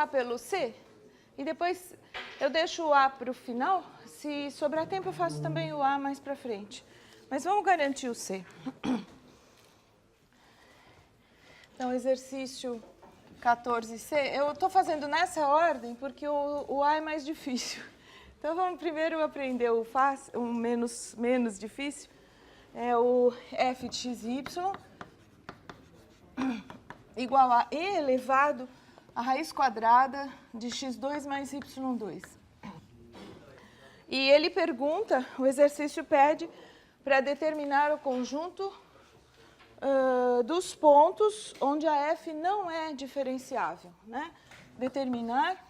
começar pelo C e depois eu deixo o A para o final. Se sobrar tempo, eu faço também o A mais para frente. Mas vamos garantir o C. Então, exercício 14C. Eu estou fazendo nessa ordem porque o A é mais difícil. Então, vamos primeiro aprender o menos difícil. É o f de xy igual a e elevado à raiz quadrada de x2 mais y2. E ele pergunta, o exercício pede, para determinar o conjunto dos pontos onde a f não é diferenciável, né? Determinar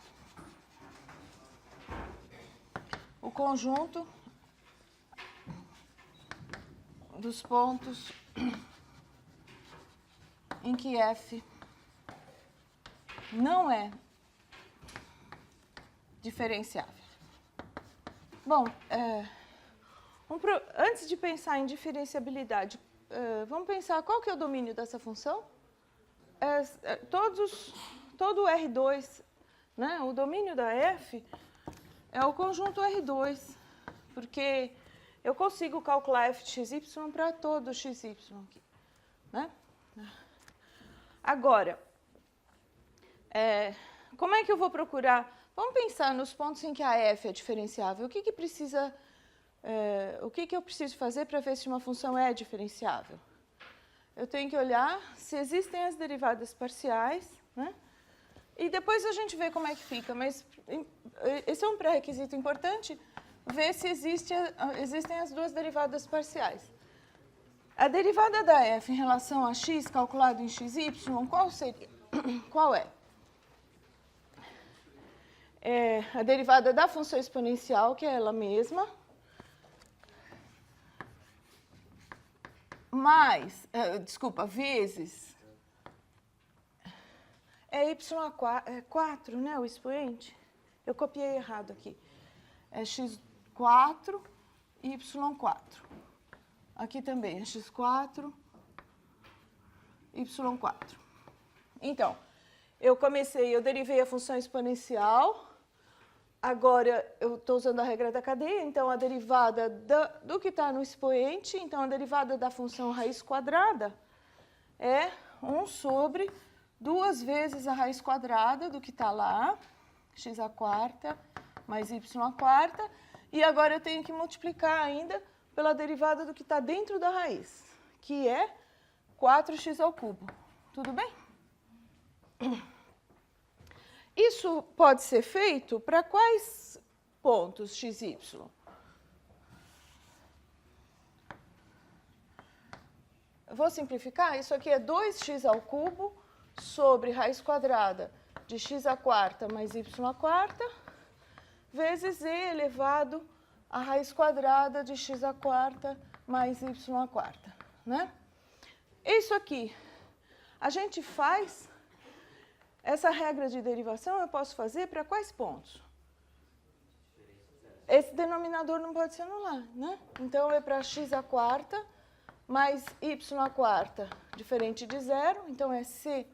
o conjunto dos pontos em que f não é diferenciável. Bom, antes de pensar em diferenciabilidade, vamos pensar qual que é o domínio dessa função? Todo R2, né? O domínio da f é o conjunto R2, porque eu consigo calcular f de xy para todo xy aqui, né? Agora, como é que eu vou procurar? Vamos pensar nos pontos em que a f é diferenciável. O que eu preciso fazer para ver se uma função é diferenciável? Eu tenho que olhar se existem as derivadas parciais, né? E depois a gente vê como é que fica, mas esse é um pré-requisito importante, ver se existem as duas derivadas parciais. A derivada da f em relação a x calculado em xy, qual seria? Qual é? É a derivada da função exponencial, que é ela mesma, mais, vezes, y a 4, né, o expoente? Eu copiei errado aqui. É x4, y4. Aqui também é x4, y4. Então, eu derivei a função exponencial, agora eu estou usando a regra da cadeia, então a derivada do que está no expoente, então a derivada da função raiz quadrada é 1 sobre 2 vezes a raiz quadrada do que está lá, x à quarta mais y à quarta, e agora eu tenho que multiplicar ainda pela derivada do que está dentro da raiz, que é 4x ao cubo. Tudo bem? Isso pode ser feito para quais pontos xy? Eu vou simplificar. Isso aqui é 2x ao cubo sobre raiz quadrada de x à quarta mais y à quarta, vezes e elevado à raiz quadrada de x à quarta mais y à quarta, né? Isso aqui, a gente faz, essa regra de derivação eu posso fazer para quais pontos? Esse denominador não pode se anular, né? Então, é para x à quarta mais y à quarta diferente de zero, então é c.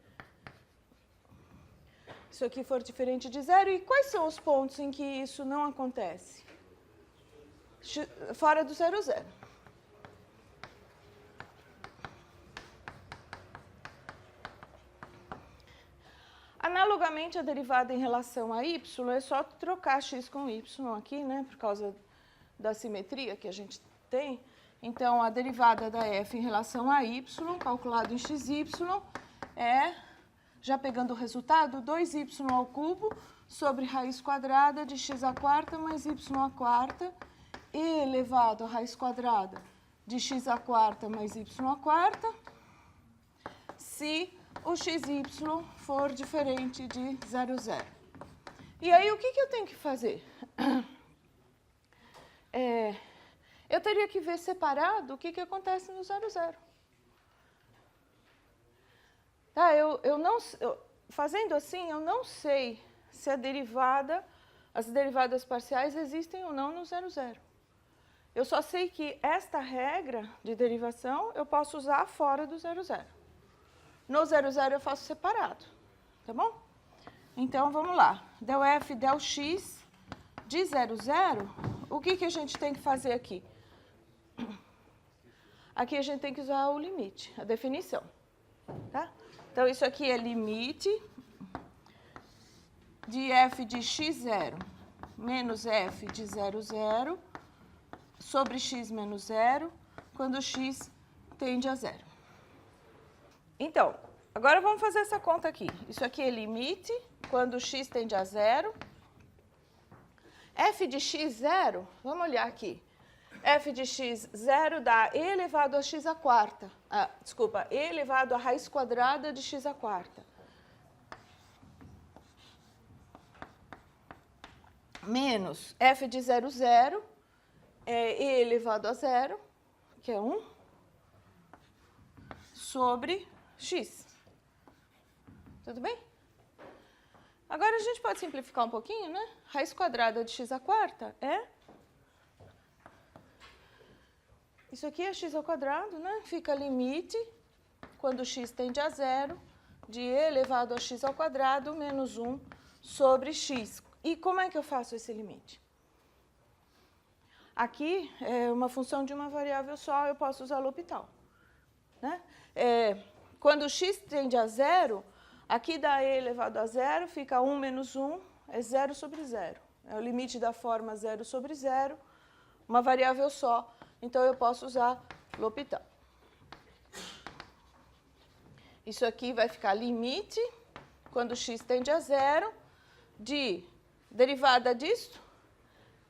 Isso aqui for diferente de zero. E quais são os pontos em que isso não acontece? Fora do zero, zero. Analogamente, a derivada em relação a y, é só trocar x com y aqui, né? Por causa da simetria que a gente tem. Então, a derivada da f em relação a y, calculado em xy, é, já pegando o resultado, 2y ao cubo sobre raiz quadrada de x à quarta mais y à quarta, e elevado à raiz quadrada de x à quarta mais y à quarta, se o xy for diferente de 0, 0. E aí, o que eu tenho que fazer? Eu teria que ver separado o que acontece no 0, 0. Tá, fazendo assim, eu não sei se as derivadas parciais existem ou não no 0, 0. Eu só sei que esta regra de derivação eu posso usar fora do 0, 0. No 0, 0 eu faço separado, tá bom? Então, vamos lá. Del f, del x de 0, 0, o que a gente tem que fazer aqui? Aqui a gente tem que usar o limite, a definição. Tá? Então, isso aqui é limite de f de x0 menos f de 0, 0 sobre x menos 0, quando x tende a 0. Então, agora vamos fazer essa conta aqui. Isso aqui é limite quando x tende a 0. F de x0, vamos olhar aqui. F de x0 dá e elevado a x à quarta. E elevado a raiz quadrada de x à quarta. Menos f de 0, 0, é e elevado a 0, que é 1, sobre x. Tudo bem? Agora a gente pode simplificar um pouquinho, né? Raiz quadrada de x à quarta é... Isso aqui é x ao quadrado, né? Fica limite, quando x tende a 0, de e elevado a x ao quadrado menos 1 sobre x. E como é que eu faço esse limite? Aqui é uma função de uma variável só, eu posso usar L'Hopital. Né? Quando x tende a 0, aqui dá e elevado a 0, fica 1 menos 1, é 0 sobre 0. É o limite da forma 0 sobre 0, uma variável só. Então, eu posso usar L'Hopital. Isso aqui vai ficar limite, quando x tende a 0, de derivada disto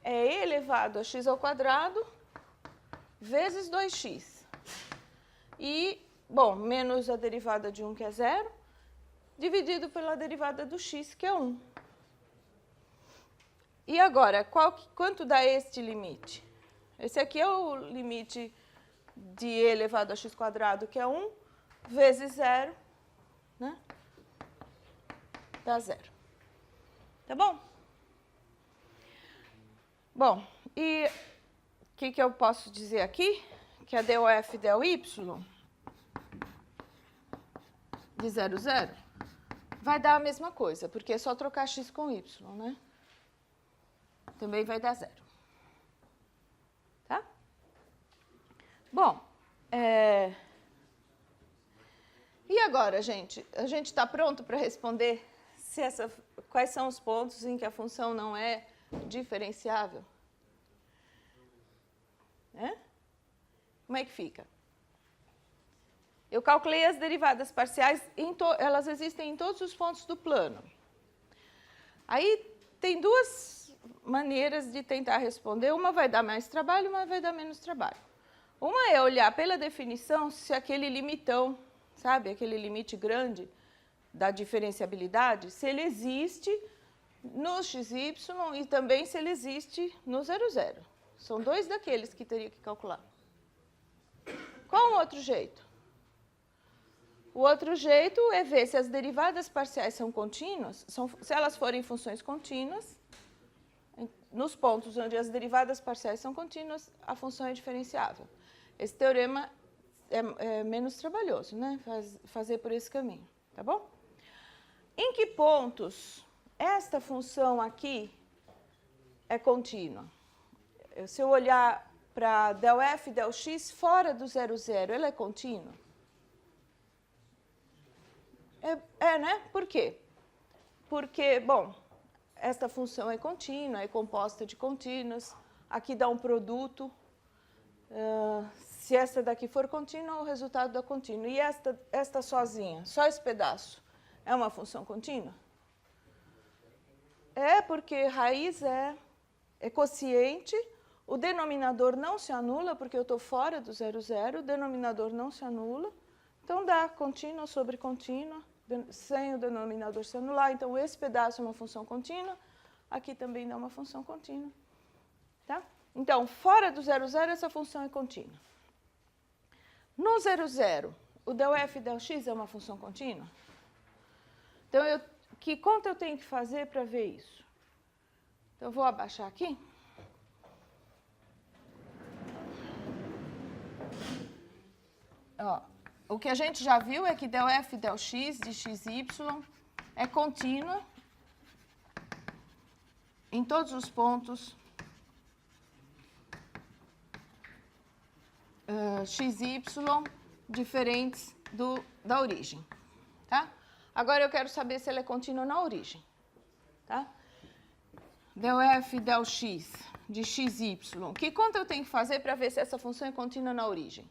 é e elevado a x ao quadrado vezes 2x. E, bom, menos a derivada de 1, que é 0, dividido pela derivada do x, que é 1. E agora, quanto dá este limite? Esse aqui é o limite de e elevado a x quadrado, que é 1, vezes 0, né? Dá 0. Tá bom? Bom, e o que eu posso dizer aqui? Que a del f del y de 0, 0 vai dar a mesma coisa, porque é só trocar x com y, né? Também vai dar 0. Tá? Bom, e agora, gente? A gente está pronto para responder quais são os pontos em que a função não é diferenciável? Como é que fica? Eu calculei as derivadas parciais, elas existem em todos os pontos do plano. Aí tem duas maneiras de tentar responder. Uma vai dar mais trabalho, uma vai dar menos trabalho. Uma é olhar pela definição se aquele limitão, sabe, aquele limite grande da diferenciabilidade, se ele existe no xy e também se ele existe no 0, 0. São dois daqueles que teria que calcular. Qual o outro jeito? O outro jeito é ver se as derivadas parciais são contínuas, se elas forem funções contínuas, nos pontos onde as derivadas parciais são contínuas, a função é diferenciável. Esse teorema é menos trabalhoso, né? Fazer por esse caminho, tá bom? Em que pontos esta função aqui é contínua? Se eu olhar para del f, del x, fora do 0, 0, ela é contínua? Né? Por quê? Porque, bom, esta função é contínua, é composta de contínuas, aqui dá um produto. Se esta daqui for contínua, o resultado dá contínuo. E esta sozinha, só esse pedaço, é uma função contínua? Porque raiz é quociente, o denominador não se anula, porque eu estou fora do 0, 0, o denominador não se anula, então dá contínua sobre contínua, sem o denominador se anular. Então, esse pedaço é uma função contínua, aqui também dá uma função contínua. Tá? Então, fora do 0, 0, essa função é contínua. No 0, 0, o del f del x é uma função contínua? Então, que conta eu tenho que fazer para ver isso? Então, eu vou abaixar aqui. Ó, o que a gente já viu é que del f del x de xy é contínua em todos os pontos XY diferentes da origem, tá? Agora eu quero saber se ela é contínua na origem, tá? Del f del x de xy. Que conta eu tenho que fazer para ver se essa função é contínua na origem?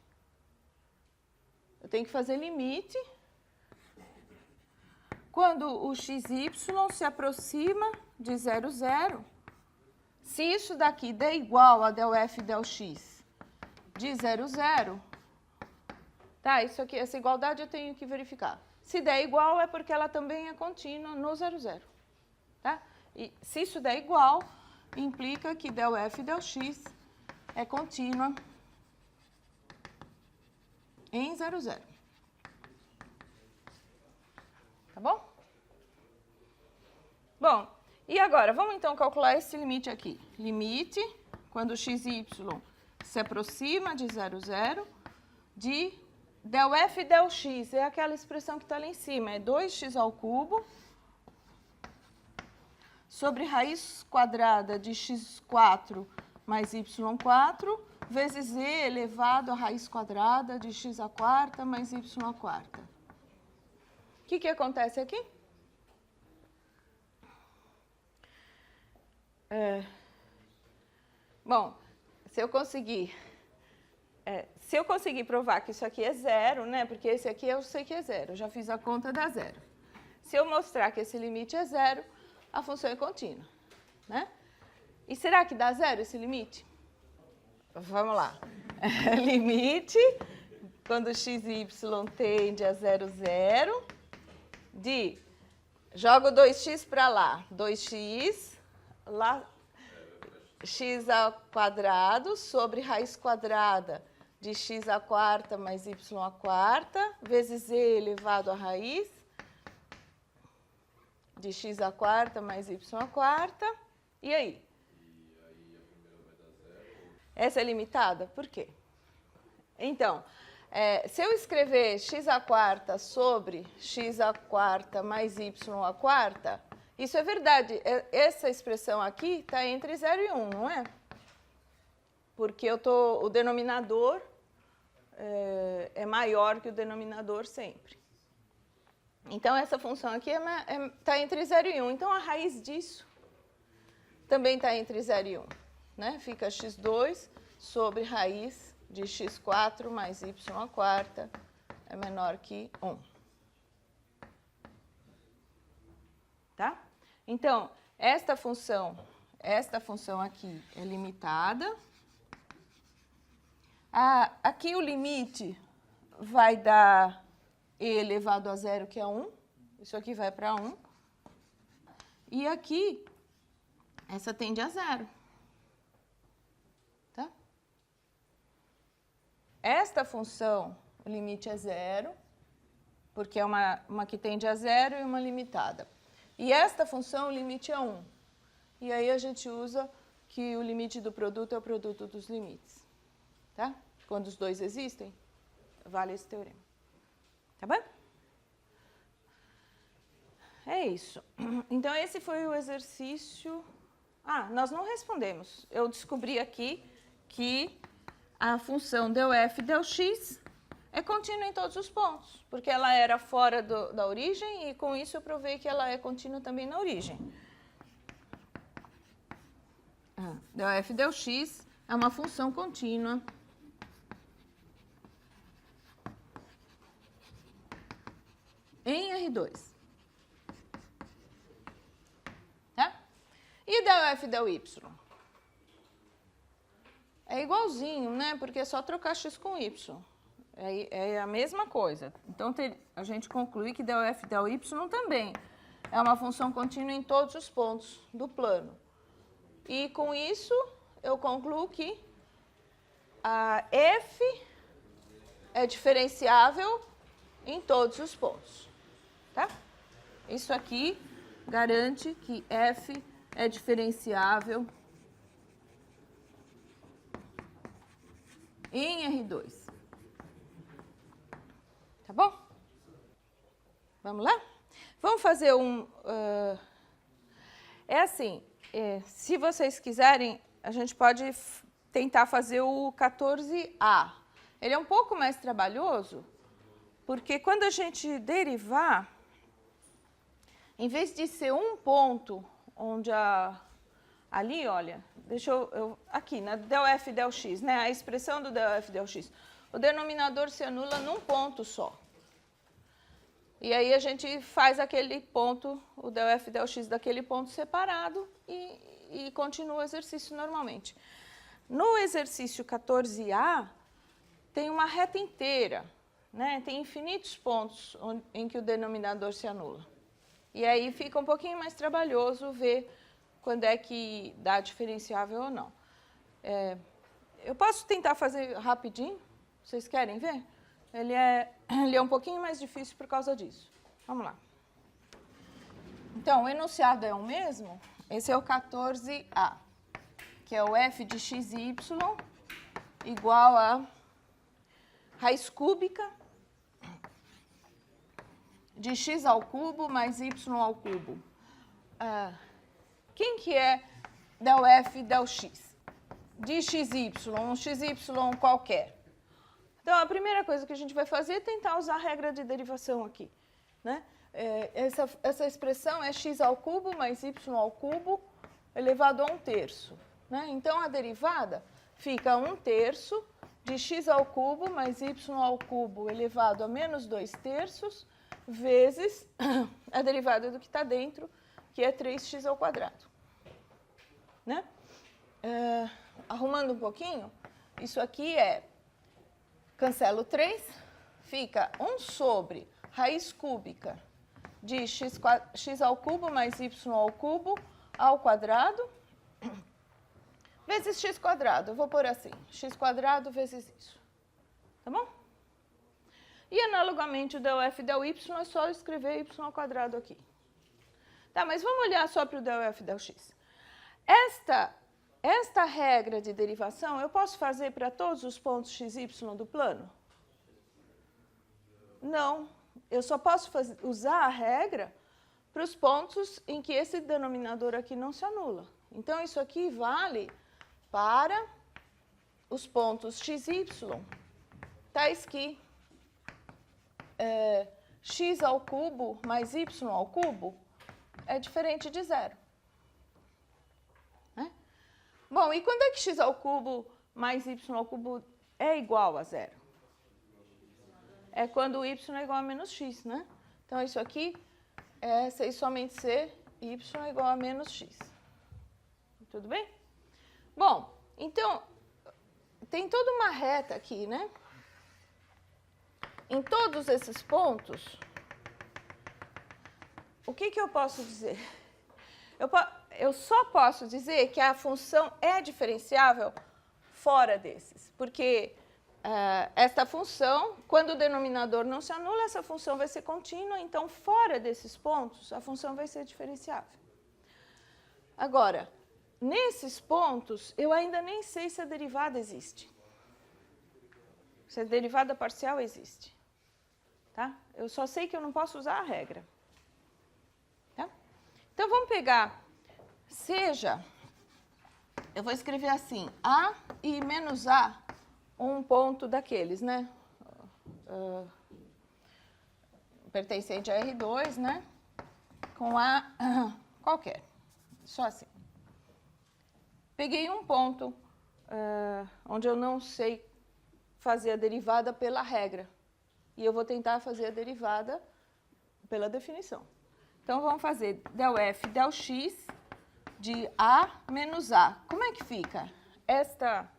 Eu tenho que fazer limite quando o xy se aproxima de 0, 0. Se isso daqui der igual a del f del x de 0, 0, tá? Isso aqui, essa igualdade eu tenho que verificar. Se der igual é porque ela também é contínua no 0, 0, tá? E se isso der igual, implica que del f del x é contínua em 0, 0. Tá bom? Bom, e agora, vamos então calcular esse limite aqui. Limite, quando o xy se aproxima de 0, 0, de del f del x, é aquela expressão que está lá em cima, é 2x ao cubo sobre raiz quadrada de x4 mais y4, vezes e elevado a raiz quadrada de x à quarta mais y à quarta. O que acontece aqui? Bom, se eu conseguir provar que isso aqui é zero, né? Porque esse aqui eu sei que é zero, eu já fiz a conta da zero. Se eu mostrar que esse limite é zero, a função é contínua, né? E será que dá zero esse limite? Vamos lá. Limite, quando xy tende a 0, 0, de, jogo 2x para lá, 2x, lá, x ao quadrado sobre raiz quadrada de x à quarta mais y à quarta, vezes e elevado à raiz de x à quarta mais y à quarta. E aí? A primeira vai dar zero? Essa é limitada? Por quê? Então, se eu escrever x à quarta sobre x à quarta mais y à quarta, isso é verdade. Essa expressão aqui está entre 0 e 1, não é? Porque o denominador é maior que o denominador sempre. Então, essa função aqui está entre 0 e 1. Então, a raiz disso também está entre 0 e 1. Né? Fica x2 sobre raiz de x4 mais y à quarta é menor que 1. Tá? Então, esta função aqui é limitada. Aqui o limite vai dar e elevado a 0, que é 1. Isso aqui vai para 1. E aqui, essa tende a 0. Tá? Esta função, o limite é 0, porque é uma que tende a 0 e uma limitada. E esta função, o limite é 1. E aí a gente usa que o limite do produto é o produto dos limites. Tá? Quando os dois existem, vale esse teorema. Tá bom? É isso. Então, esse foi o exercício... nós não respondemos. Eu descobri aqui que a função del f del x é contínua em todos os pontos, porque ela era fora da origem e, com isso, eu provei que ela é contínua também na origem. Del f del x é uma função contínua em R2. Tá? E del f del y? É igualzinho, né? Porque é só trocar x com y. É a mesma coisa. Então, a gente conclui que del f del y também é uma função contínua em todos os pontos do plano. E, com isso, eu concluo que a f é diferenciável em todos os pontos. Tá? Isso aqui garante que f é diferenciável em R2. Tá bom? Vamos lá? Vamos fazer é assim, se vocês quiserem, a gente pode tentar fazer o 14A. Ele é um pouco mais trabalhoso, porque quando a gente derivar, em vez de ser um ponto, onde ali, olha, deixa eu aqui, na del f del x, né, a expressão do del f del x, o denominador se anula num ponto só. E aí a gente faz aquele ponto, o del f del x daquele ponto separado e continua o exercício normalmente. No exercício 14A, tem uma reta inteira, né? Tem infinitos pontos em que o denominador se anula. E aí fica um pouquinho mais trabalhoso ver quando é que dá diferenciável ou não. Eu posso tentar fazer rapidinho? Vocês querem ver? Ele é um pouquinho mais difícil por causa disso. Vamos lá. Então, o enunciado é o mesmo. Esse é o 14A, que é o f de xy igual a raiz cúbica de x ao cubo mais y ao cubo. Quem que é del f del x? De xy, um xy qualquer. Então, a primeira coisa que a gente vai fazer é tentar usar a regra de derivação aqui, né? Essa expressão é x ao cubo mais y ao cubo elevado a 1/3. Né? Então, a derivada fica 1/3 de x ao cubo mais y ao cubo elevado a menos 2/3 vezes a derivada do que está dentro, que é 3x ao quadrado. Né? Arrumando um pouquinho, isso aqui cancelo 3, fica 1 sobre raiz cúbica de x ao cubo mais y ao cubo ao quadrado, vezes x quadrado. Eu vou pôr assim, x quadrado vezes isso. Tá bom? E, analogamente, o del f del y é só escrever y ao quadrado aqui. Tá, mas vamos olhar só para o del f del x. Esta regra de derivação, eu posso fazer para todos os pontos x, y do plano? Não. Eu só posso usar a regra para os pontos em que esse denominador aqui não se anula. Então, isso aqui vale para os pontos x, y, tais que x ao cubo mais y ao cubo é diferente de zero. Né? Bom, e quando é que x ao cubo mais y ao cubo é igual a zero? É quando o y é igual a menos x, né? Então, isso aqui é somente ser y é igual a menos x. Tudo bem? Bom, então, tem toda uma reta aqui, né? Em todos esses pontos, o que eu posso dizer? Eu só posso dizer que a função é diferenciável fora desses, porque esta função, quando o denominador não se anula, essa função vai ser contínua, então, fora desses pontos, a função vai ser diferenciável. Agora, nesses pontos, eu ainda nem sei se a derivada existe. Se a derivada parcial existe. Tá? Eu só sei que eu não posso usar a regra. Tá? Então, vamos pegar, eu vou escrever assim, A e menos A, um ponto daqueles, né? Pertencente a R2, né? Com A qualquer. Só assim. Peguei um ponto onde eu não sei fazer a derivada pela regra. E eu vou tentar fazer a derivada pela definição. Então, vamos fazer del f del x de A menos A. Como é que fica esta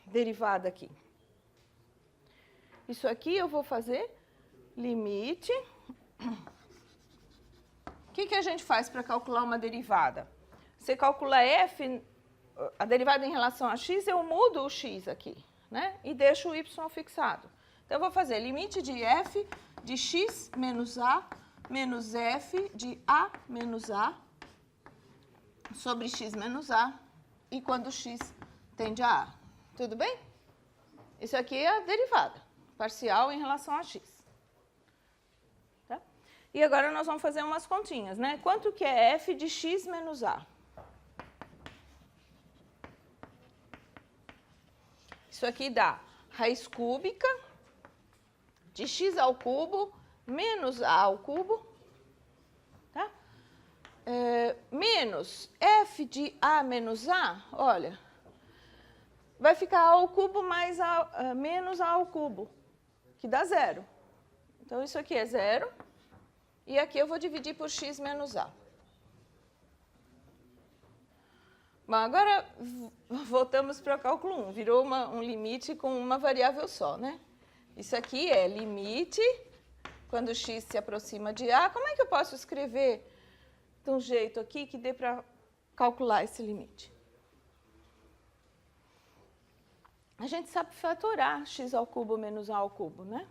derivada aqui? Isso aqui eu vou fazer limite. O que a gente faz para calcular uma derivada? Você calcula f, a derivada em relação a x, eu mudo o x aqui, né? E deixo o y fixado. Então, eu vou fazer limite de f de x menos a menos f de a menos a sobre x menos a, e quando x tende a a. Tudo bem? Isso aqui é a derivada parcial em relação a x. Tá? E agora nós vamos fazer umas continhas, né? Quanto que é f de x menos a? Isso aqui dá raiz cúbica de x ao cubo menos a ao cubo, tá? Menos f de a menos a, olha, vai ficar a ao cubo mais menos a ao cubo, que dá zero. Então, isso aqui é zero, e aqui eu vou dividir por x menos a. Bom, agora voltamos para o cálculo 1, virou um limite com uma variável só, né? Isso aqui é limite, quando x se aproxima de a. Como é que eu posso escrever de um jeito aqui que dê para calcular esse limite? A gente sabe fatorar x ao cubo menos a ao cubo, né?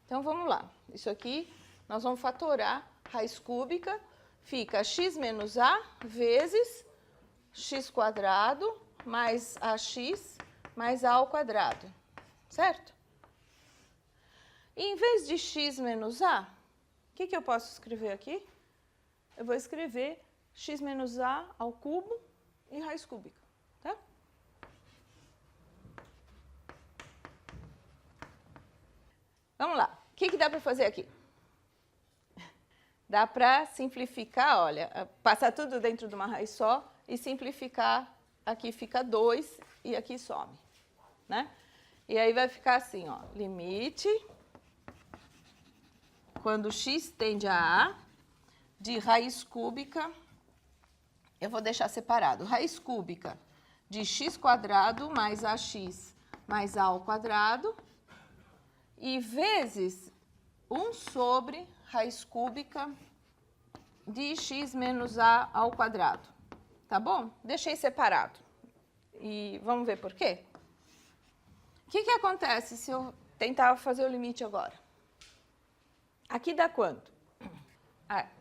Então, vamos lá. Isso aqui, nós vamos fatorar raiz cúbica, fica x menos a vezes x quadrado mais ax mais a ao quadrado, certo? E em vez de x menos a, o que eu posso escrever aqui? Eu vou escrever x menos a ao cubo e raiz cúbica, tá? Vamos lá. O que dá para fazer aqui? Dá para simplificar, olha, passar tudo dentro de uma raiz só e simplificar. Aqui fica 2 e aqui some, né? E aí vai ficar assim, ó, limite, quando x tende a de raiz cúbica, eu vou deixar separado, raiz cúbica de x quadrado mais ax mais a ao quadrado, e vezes 1 sobre raiz cúbica de x menos a ao quadrado. Tá bom? Deixei separado. E vamos ver por quê? O que acontece se eu tentar fazer o limite agora? Aqui dá quanto?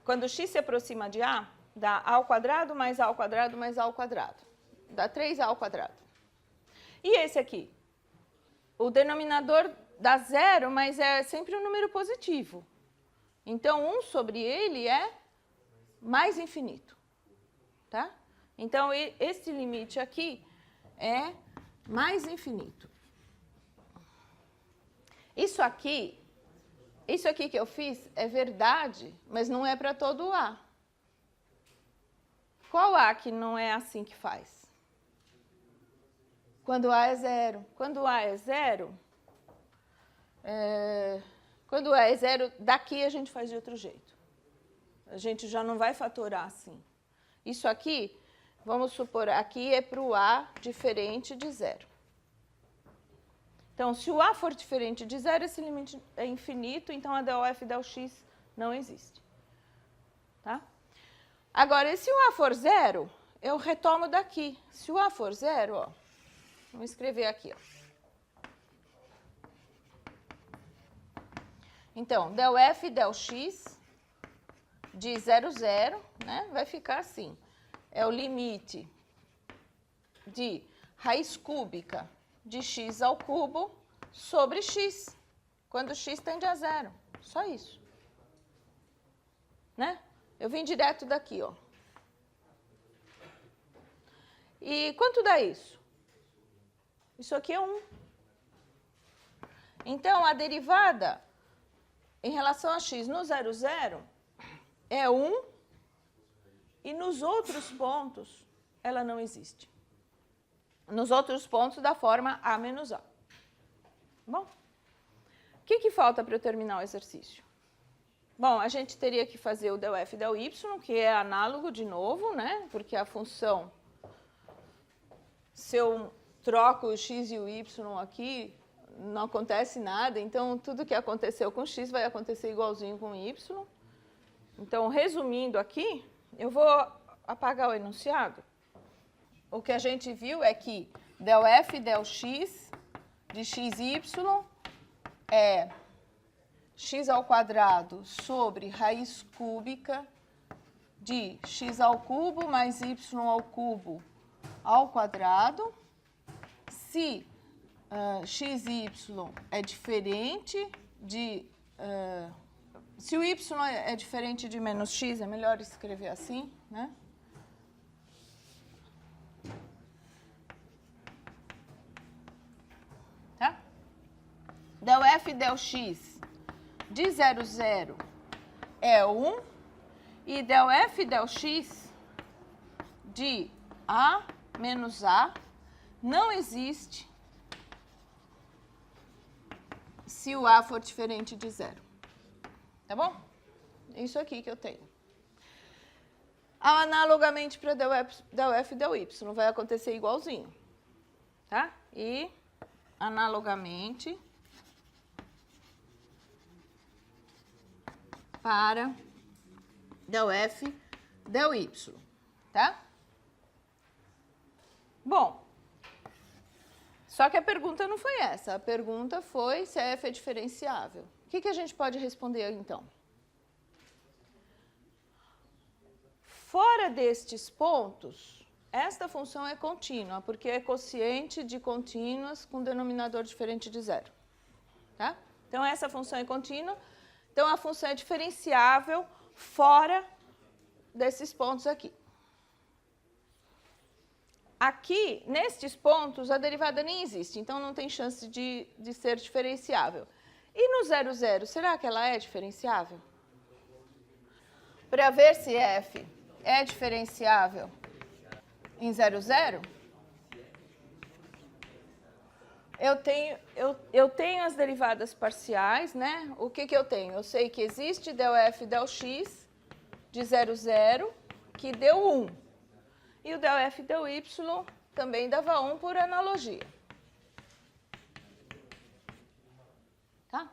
Quando x se aproxima de a, dá a ao quadrado mais a ao quadrado mais a ao quadrado. Dá 3a ao quadrado. E esse aqui? O denominador dá zero, mas é sempre um número positivo. Então, 1 sobre ele é mais infinito, tá? Então, esse limite aqui é mais infinito. Isso aqui que eu fiz é verdade, mas não é para todo A. Qual A que não é assim que faz? Quando A é zero. Quando A é zero, quando A é zero, daqui a gente faz de outro jeito. A gente já não vai fatorar assim. Isso aqui, vamos supor, aqui é para o A diferente de zero. Então, se o A for diferente de zero, esse limite é infinito, então a del f del x não existe. Tá? Agora, e se o A for zero, eu retomo daqui. Se o A for zero, ó, vamos escrever aqui, ó. Então, del f del x de 0, 0, né, vai ficar assim. É o limite de raiz cúbica de x ao cubo sobre x, quando x tende a zero. Só isso. Né? Eu vim direto daqui, ó. E quanto dá isso? Isso aqui é 1. Então, a derivada em relação a x no 0, 0 é 1 e nos outros pontos ela não existe. Nos outros pontos da forma a menos a. Bom, o que falta para eu terminar o exercício? Bom, a gente teria que fazer o del f del y, que é análogo de novo, né? Porque a função, se eu troco o x e o y aqui, não acontece nada. Então, tudo que aconteceu com x vai acontecer igualzinho com y. Então, resumindo aqui, eu vou apagar o enunciado. O que a gente viu é que del f del x de xy é x ao quadrado sobre raiz cúbica de x ao cubo mais y ao cubo ao quadrado. Se xy é diferente de Se o y é diferente de menos x, é melhor escrever assim, né? Tá? Del f del x de 0, 0 é 1. E del f del x de a menos a não existe se o a for diferente de 0. Tá bom? É isso aqui que eu tenho. Analogamente para del f del y, vai acontecer igualzinho. Tá? E, analogamente, para del f del y. Tá? Bom, só que a pergunta não foi essa. A pergunta foi se a f é diferenciável. O que a gente pode responder, então? Fora destes pontos, esta função é contínua, porque é quociente de contínuas com denominador diferente de 0. Tá? Então, essa função é contínua. Então, a função é diferenciável fora desses pontos aqui. Aqui, nestes pontos, a derivada nem existe, então não tem chance de ser diferenciável. E no 0, 0, será que ela é diferenciável? Para ver se f é diferenciável em 0, 0, eu tenho as derivadas parciais, né? O que eu tenho? Eu sei que existe del f del x de 0, 0, que deu 1. E o del f del y também dava 1 por analogia. Tá?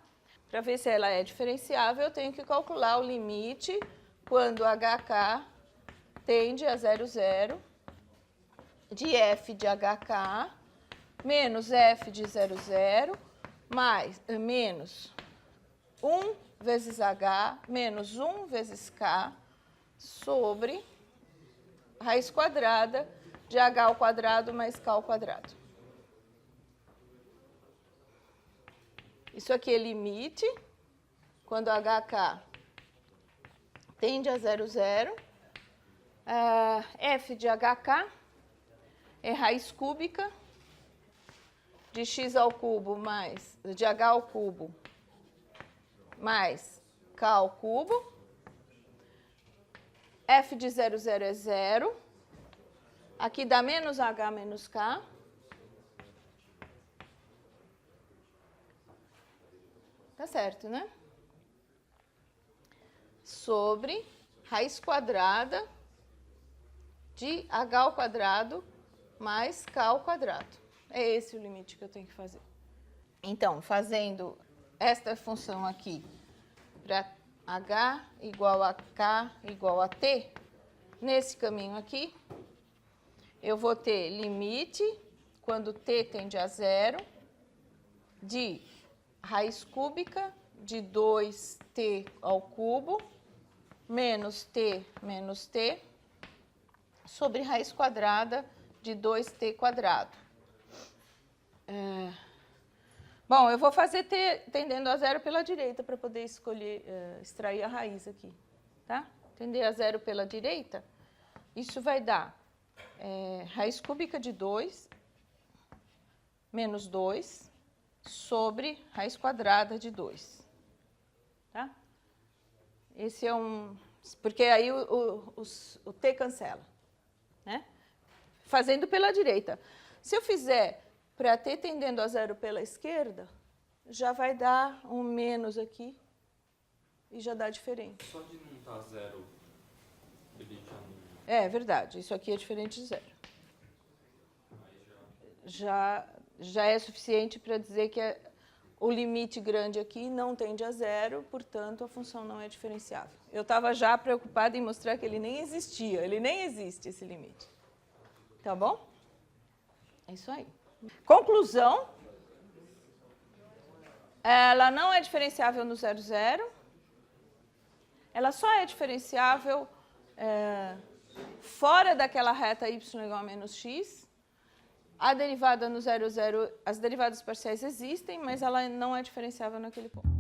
Para ver se ela é diferenciável, eu tenho que calcular o limite quando hk tende a 0, 0 de f de hk menos f de 0, 0 mais, menos 1 vezes h menos 1 vezes k sobre raiz quadrada de h ao quadrado mais k ao quadrado. Isso aqui é limite, quando hk tende a 0, 0. F de hk é raiz cúbica de x ao cubo mais, de h ao cubo mais k ao cubo. F de 0, 0 é 0. Aqui dá menos h menos k. Tá certo, né? Sobre raiz quadrada de h ao quadrado mais k ao quadrado. É esse o limite que eu tenho que fazer. Então, fazendo esta função aqui para h igual a k igual a t, nesse caminho aqui, eu vou ter limite, quando t tende a 0, de raiz cúbica de 2t ao cubo, menos t, sobre raiz quadrada de 2t quadrado. Bom, eu vou fazer t tendendo a 0 pela direita para poder escolher, extrair a raiz aqui, tá? Tender a 0 pela direita, isso vai dar raiz cúbica de 2 menos 2 sobre raiz quadrada de 2, tá? Esse é um... Porque aí o t cancela, né? Fazendo pela direita. Se eu fizer para t tendendo a 0 pela esquerda, já vai dar um menos aqui e já dá diferente. Só de não estar 0, ele já não... É verdade, isso aqui é diferente de 0. Já é suficiente para dizer que o limite grande aqui não tende a 0, portanto, a função não é diferenciável. Eu estava já preocupada em mostrar que ele nem existia, ele nem existe, esse limite. Tá bom? É isso aí. Conclusão, ela não é diferenciável no 0, 0. Ela só é diferenciável fora daquela reta y igual a menos x. A derivada no 0, 0, as derivadas parciais existem, mas ela não é diferenciável naquele ponto.